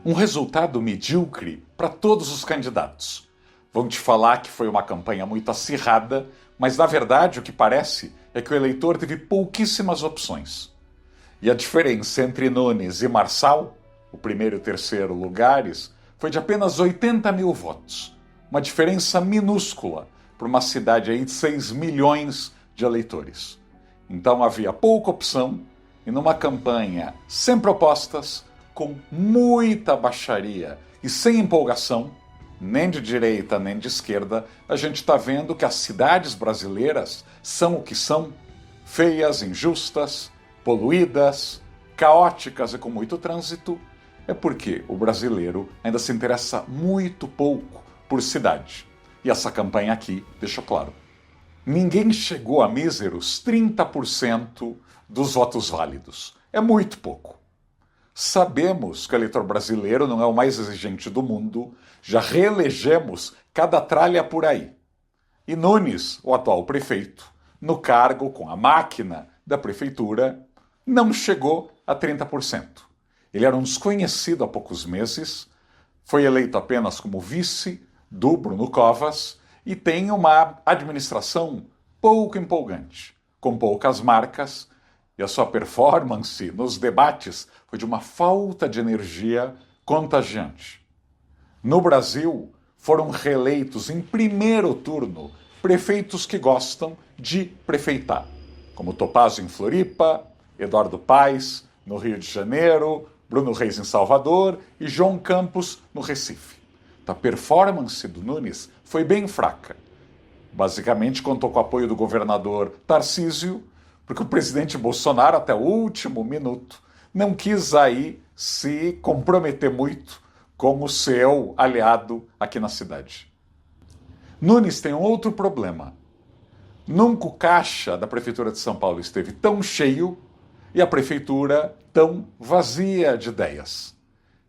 Um resultado medíocre para todos os candidatos. Vão te falar que foi uma campanha muito acirrada, mas na verdade o que parece é que o eleitor teve pouquíssimas opções. E a diferença entre Nunes e Marçal, o primeiro e o terceiro lugares, foi de apenas 80 mil votos. Uma diferença minúscula para uma cidade aí de 6 milhões de eleitores. Então havia pouca opção e numa campanha sem propostas, com muita baixaria e sem empolgação, nem de direita nem de esquerda, a gente está vendo que as cidades brasileiras são o que são: feias, injustas, poluídas, caóticas e com muito trânsito. É porque o brasileiro ainda se interessa muito pouco por cidade. E essa campanha aqui deixa claro. Ninguém chegou a míseros 30% dos votos válidos. É muito pouco. Sabemos que o eleitor brasileiro não é o mais exigente do mundo, já reelegemos cada tralha por aí. E Nunes, o atual prefeito, no cargo com a máquina da prefeitura, não chegou a 30%. Ele era um desconhecido há poucos meses, foi eleito apenas como vice do Bruno Covas e tem uma administração pouco empolgante, com poucas marcas, e a sua performance nos debates foi de uma falta de energia contagiante. No Brasil, foram reeleitos em primeiro turno prefeitos que gostam de prefeitar, como Topazio em Floripa, Eduardo Paes no Rio de Janeiro, Bruno Reis em Salvador e João Campos no Recife. A performance do Nunes foi bem fraca. Basicamente contou com o apoio do governador Tarcísio, porque o presidente Bolsonaro, até o último minuto, não quis aí se comprometer muito como seu aliado aqui na cidade. Nunes tem um outro problema. Nunca o caixa da Prefeitura de São Paulo esteve tão cheio e a Prefeitura tão vazia de ideias.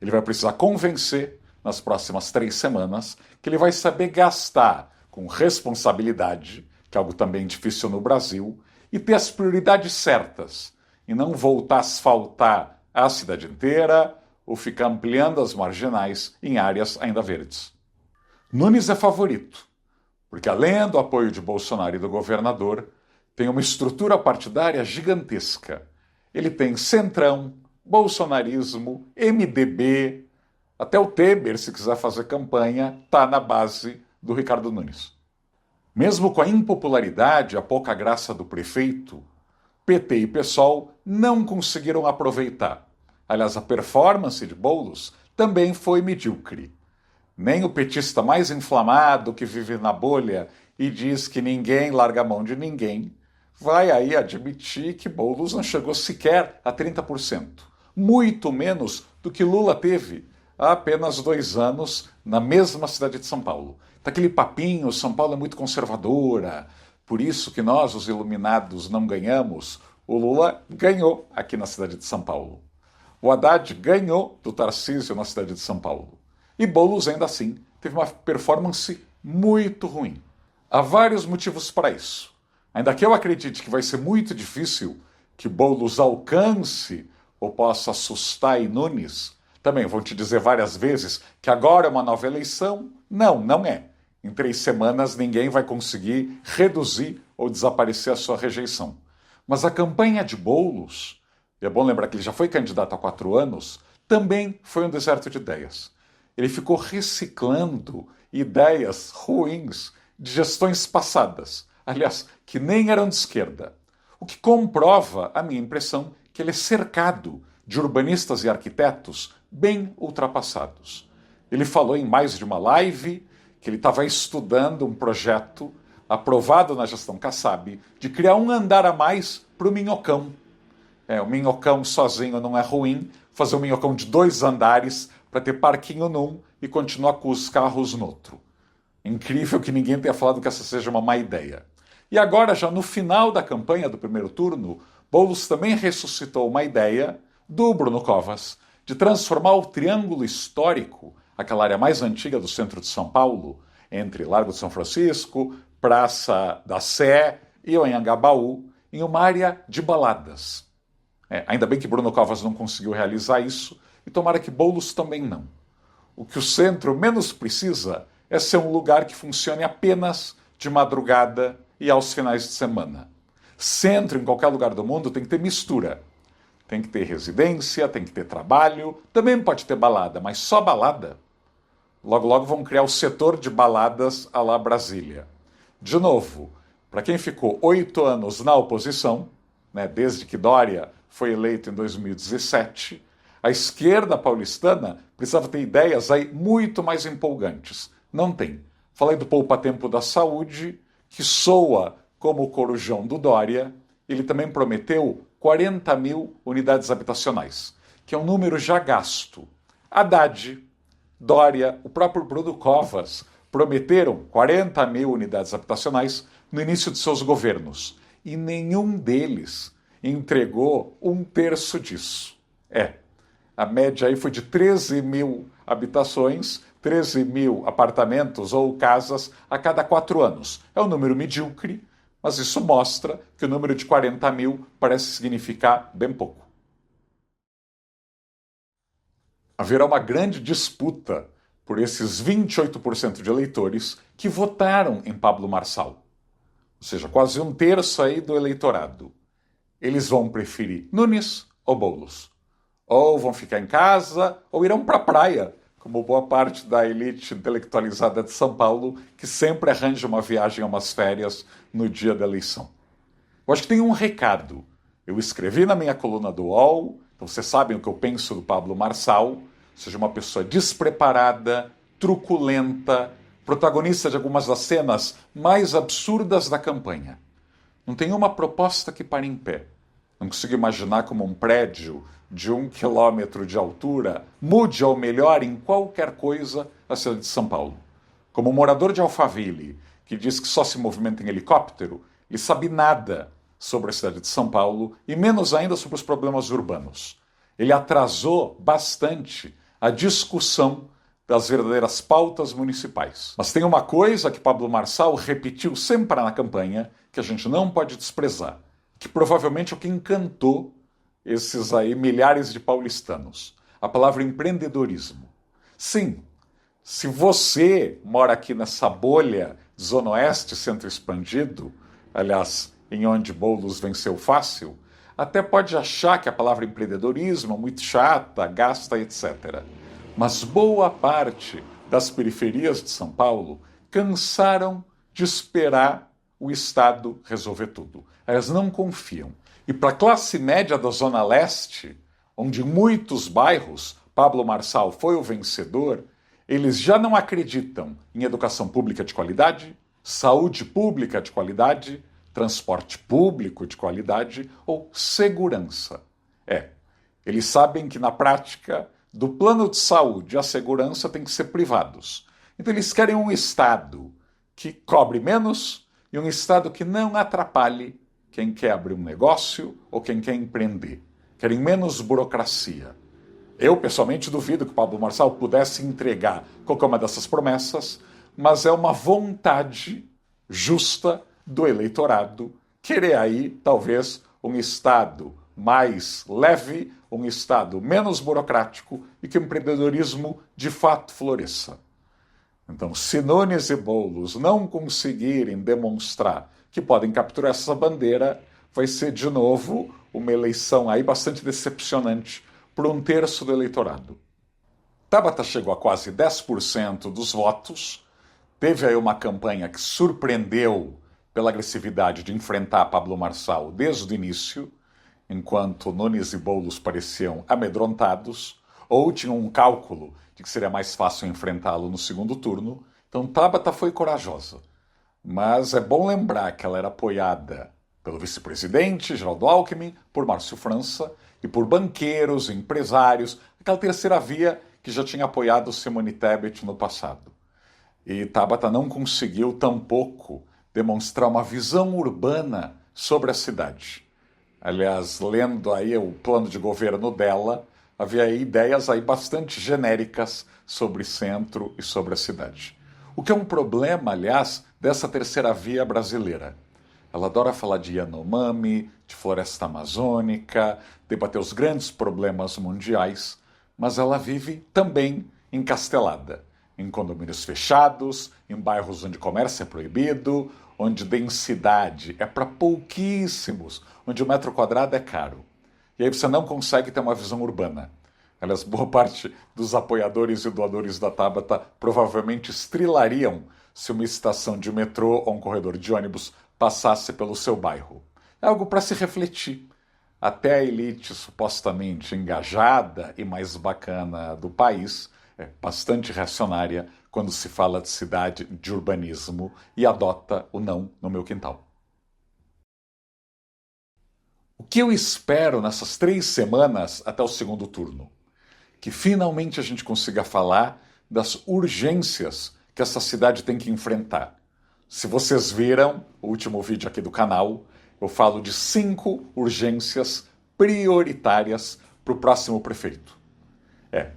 Ele vai precisar convencer, nas próximas 3 semanas, que ele vai saber gastar com responsabilidade, que é algo também difícil no Brasil, e ter as prioridades certas, e não voltar a asfaltar a cidade inteira ou ficar ampliando as marginais em áreas ainda verdes. Nunes é favorito, porque além do apoio de Bolsonaro e do governador, tem uma estrutura partidária gigantesca. Ele tem centrão, bolsonarismo, MDB, até o Temer, se quiser fazer campanha, está na base do Ricardo Nunes. Mesmo com a impopularidade e a pouca graça do prefeito, PT e PSOL não conseguiram aproveitar. Aliás, a performance de Boulos também foi medíocre. Nem o petista mais inflamado que vive na bolha e diz que ninguém larga a mão de ninguém vai aí admitir que Boulos não chegou sequer a 30%. Muito menos do que Lula teve há apenas 2 anos na mesma cidade de São Paulo. Daquele papinho, São Paulo é muito conservadora, por isso que nós, os iluminados, não ganhamos. O Lula ganhou aqui na cidade de São Paulo. O Haddad ganhou do Tarcísio na cidade de São Paulo. E Boulos, ainda assim, teve uma performance muito ruim. Há vários motivos para isso. Ainda que eu acredite que vai ser muito difícil que Boulos alcance ou possa assustar Nunes, também vão te dizer várias vezes que agora é uma nova eleição. Não, não é. Em 3 semanas ninguém vai conseguir reduzir ou desaparecer a sua rejeição. Mas a campanha de Boulos, e é bom lembrar que ele já foi candidato há 4 anos, também foi um deserto de ideias. Ele ficou reciclando ideias ruins de gestões passadas, aliás, que nem eram de esquerda. O que comprova a minha impressão que ele é cercado de urbanistas e arquitetos bem ultrapassados. Ele falou em mais de uma live que ele estava estudando um projeto aprovado na gestão Kassab de criar um andar a mais para o Minhocão. O Minhocão sozinho não é ruim, fazer um Minhocão de 2 andares para ter parquinho num e continuar com os carros no outro. Incrível que ninguém tenha falado que essa seja uma má ideia. E agora, já no final da campanha do primeiro turno, Boulos também ressuscitou uma ideia do Bruno Covas de transformar o Triângulo Histórico, aquela área mais antiga do centro de São Paulo, entre Largo de São Francisco, Praça da Sé e o Anhangabaú, em uma área de baladas. Ainda bem que Bruno Covas não conseguiu realizar isso, e tomara que Boulos também não. O que o centro menos precisa é ser um lugar que funcione apenas de madrugada e aos finais de semana. Centro, em qualquer lugar do mundo, tem que ter mistura. Tem que ter residência, tem que ter trabalho, também pode ter balada, mas só balada. Logo, logo vão criar o setor de baladas à la Brasília. De novo, para quem ficou 8 anos na oposição, né, desde que Dória foi eleito em 2017, a esquerda paulistana precisava ter ideias aí muito mais empolgantes. Não tem. Falei do poupa-tempo da saúde, que soa como o corujão do Dória. Ele também prometeu 40 mil unidades habitacionais, que é um número já gasto. Haddad, Dória, o próprio Bruno Covas prometeram 40 mil unidades habitacionais no início de seus governos. E nenhum deles entregou 1/3 disso. A média aí foi de 13 mil habitações, 13 mil apartamentos ou casas a cada 4 anos. É um número medíocre, mas isso mostra que o número de 40 mil parece significar bem pouco. Haverá uma grande disputa por esses 28% de eleitores que votaram em Pablo Marçal. Ou seja, quase 1/3 aí do eleitorado. Eles vão preferir Nunes ou Boulos. Ou vão ficar em casa, ou irão para a praia, como boa parte da elite intelectualizada de São Paulo, que sempre arranja uma viagem a umas férias no dia da eleição. Eu acho que tem um recado. Eu escrevi na minha coluna do UOL, então vocês sabem o que eu penso do Pablo Marçal, ou seja, uma pessoa despreparada, truculenta, protagonista de algumas das cenas mais absurdas da campanha. Não tem uma proposta que pare em pé. Não consigo imaginar como um prédio de 1 quilômetro de altura mude ao melhor em qualquer coisa a cidade de São Paulo. Como um morador de Alphaville, que diz que só se movimenta em helicóptero, ele sabe nada sobre a cidade de São Paulo e menos ainda sobre os problemas urbanos. Ele atrasou bastante a discussão das verdadeiras pautas municipais. Mas tem uma coisa que Pablo Marçal repetiu sempre na campanha que a gente não pode desprezar, que provavelmente é o que encantou esses aí milhares de paulistanos. A palavra empreendedorismo. Sim, se você mora aqui nessa bolha Zona Oeste, centro expandido, aliás, em onde Boulos venceu fácil, até pode achar que a palavra empreendedorismo é muito chata, gasta, etc. Mas boa parte das periferias de São Paulo cansaram de esperar o Estado resolver tudo. Elas não confiam. E para a classe média da Zona Leste, onde em muitos bairros Pablo Marçal foi o vencedor, eles já não acreditam em educação pública de qualidade, saúde pública de qualidade, transporte público de qualidade ou segurança. Eles sabem que na prática, do plano de saúde, a segurança tem que ser privados. Então eles querem um Estado que cobre menos e um Estado que não atrapalhe quem quer abrir um negócio ou quem quer empreender. Querem menos burocracia. Eu, pessoalmente, duvido que o Pablo Marçal pudesse entregar qualquer uma dessas promessas, mas é uma vontade justa do eleitorado querer aí, talvez, um Estado mais leve, um Estado menos burocrático e que o empreendedorismo de fato floresça. Então, se Nunes e Boulos não conseguirem demonstrar que podem capturar essa bandeira, vai ser de novo uma eleição aí bastante decepcionante por 1/3 do eleitorado. Tabata chegou a quase 10% dos votos, teve aí uma campanha que surpreendeu pela agressividade de enfrentar Pablo Marçal desde o início, enquanto Nunes e Boulos pareciam amedrontados, ou tinham um cálculo de que seria mais fácil enfrentá-lo no segundo turno. Então Tabata foi corajosa. Mas é bom lembrar que ela era apoiada pelo vice-presidente Geraldo Alckmin, por Márcio França e por banqueiros, empresários, aquela terceira via que já tinha apoiado Simone Tebet no passado. E Tabata não conseguiu tampouco demonstrar uma visão urbana sobre a cidade. Aliás, lendo aí o plano de governo dela, havia aí ideias aí bastante genéricas sobre centro e sobre a cidade. O que é um problema, aliás, dessa terceira via brasileira. Ela adora falar de Yanomami, de floresta amazônica, debater os grandes problemas mundiais, mas ela vive também encastelada, em condomínios fechados, em bairros onde comércio é proibido, onde densidade é para pouquíssimos, onde o metro quadrado é caro. E aí você não consegue ter uma visão urbana. Aliás, boa parte dos apoiadores e doadores da Tabata provavelmente estrilariam se uma estação de metrô ou um corredor de ônibus passasse pelo seu bairro. É algo para se refletir. Até a elite supostamente engajada e mais bacana do país é bastante reacionária quando se fala de cidade, de urbanismo e adota o não no meu quintal. O que eu espero nessas 3 semanas até o segundo turno? Que finalmente a gente consiga falar das urgências que essa cidade tem que enfrentar. Se vocês viram o último vídeo aqui do canal, eu falo de 5 urgências prioritárias para o próximo prefeito.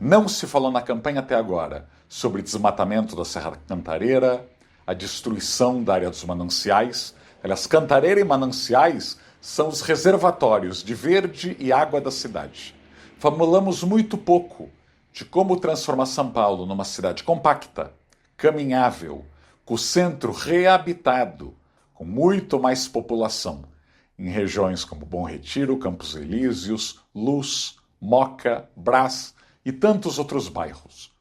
Não se falou na campanha até agora sobre desmatamento da Serra Cantareira, a destruição da área dos mananciais. Aliás, Cantareira e mananciais são os reservatórios de verde e água da cidade. Falamos muito pouco de como transformar São Paulo numa cidade compacta, caminhável, com o centro reabitado, com muito mais população, em regiões como Bom Retiro, Campos Elíseos, Luz, Moca, Brás e tantos outros bairros.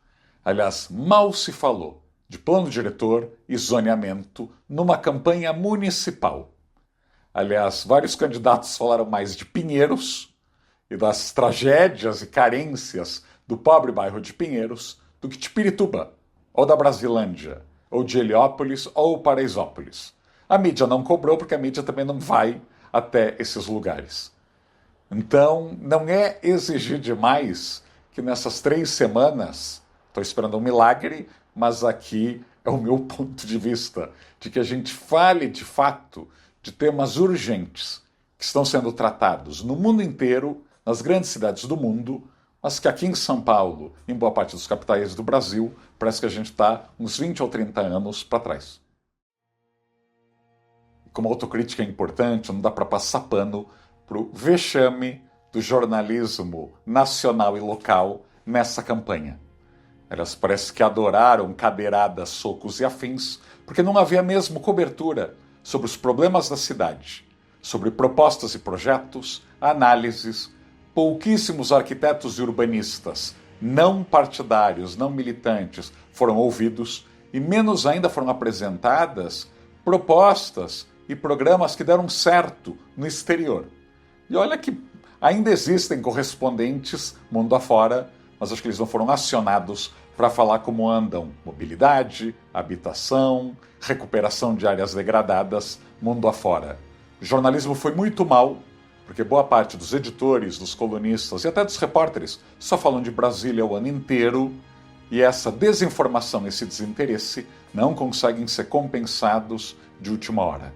Aliás, mal se falou de plano diretor e zoneamento numa campanha municipal. Aliás, vários candidatos falaram mais de Pinheiros e das tragédias e carências do pobre bairro de Pinheiros do que de Pirituba, ou da Brasilândia, ou de Heliópolis, ou Paraisópolis. A mídia não cobrou porque a mídia também não vai até esses lugares. Então, não é exigir demais que nessas 3 semanas, estou esperando um milagre, mas aqui é o meu ponto de vista, de que a gente fale de fato de temas urgentes que estão sendo tratados no mundo inteiro, nas grandes cidades do mundo, mas que aqui em São Paulo, em boa parte dos capitais do Brasil, parece que a gente está uns 20 ou 30 anos para trás. Como autocrítica é importante, não dá para passar pano para o vexame do jornalismo nacional e local nessa campanha. Elas parece que adoraram cadeiradas, socos e afins, porque não havia mesmo cobertura sobre os problemas da cidade, sobre propostas e projetos, análises, pouquíssimos arquitetos e urbanistas, não partidários, não militantes, foram ouvidos e menos ainda foram apresentadas propostas e programas que deram certo no exterior. E olha que ainda existem correspondentes mundo afora, mas acho que eles não foram acionados para falar como andam mobilidade, habitação, recuperação de áreas degradadas mundo afora. O jornalismo foi muito mal, porque boa parte dos editores, dos colunistas e até dos repórteres só falam de Brasília o ano inteiro, e essa desinformação, esse desinteresse não conseguem ser compensados de última hora.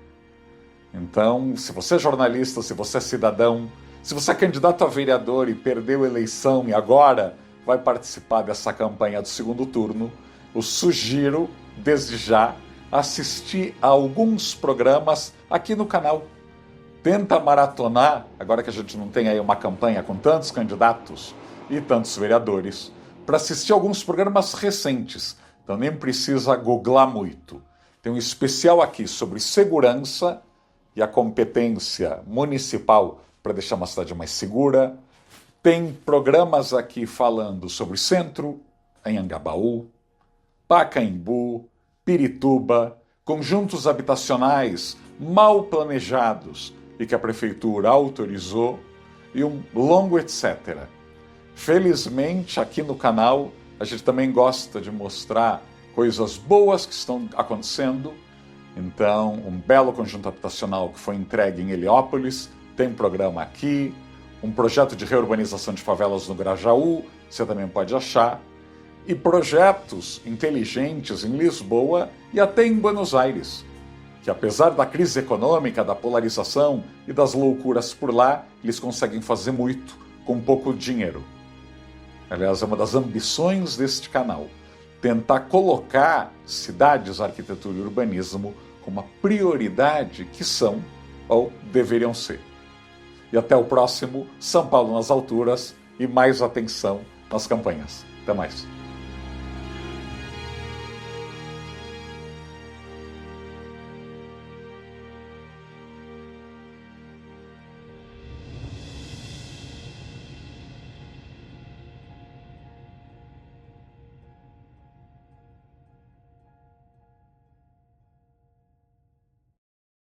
Então, se você é jornalista, se você é cidadão, se você é candidato a vereador e perdeu a eleição e agora vai participar dessa campanha do segundo turno, eu sugiro, desde já, assistir a alguns programas aqui no canal. Tenta maratonar, agora que a gente não tem aí uma campanha com tantos candidatos e tantos vereadores, para assistir alguns programas recentes. Então nem precisa googlar muito. Tem um especial aqui sobre segurança e a competência municipal para deixar uma cidade mais segura. Tem programas aqui falando sobre centro, em Anhangabaú, Pacaembu, Pirituba, conjuntos habitacionais mal planejados e que a prefeitura autorizou, e um longo etc. Felizmente, aqui no canal, a gente também gosta de mostrar coisas boas que estão acontecendo. Então, um belo conjunto habitacional que foi entregue em Heliópolis, tem programa aqui, um projeto de reurbanização de favelas no Grajaú, você também pode achar, e projetos inteligentes em Lisboa e até em Buenos Aires, que apesar da crise econômica, da polarização e das loucuras por lá, eles conseguem fazer muito com pouco dinheiro. Aliás, é uma das ambições deste canal, tentar colocar cidades, arquitetura e urbanismo como uma prioridade que são ou deveriam ser. E até o próximo São Paulo nas Alturas, e mais atenção nas campanhas. Até mais.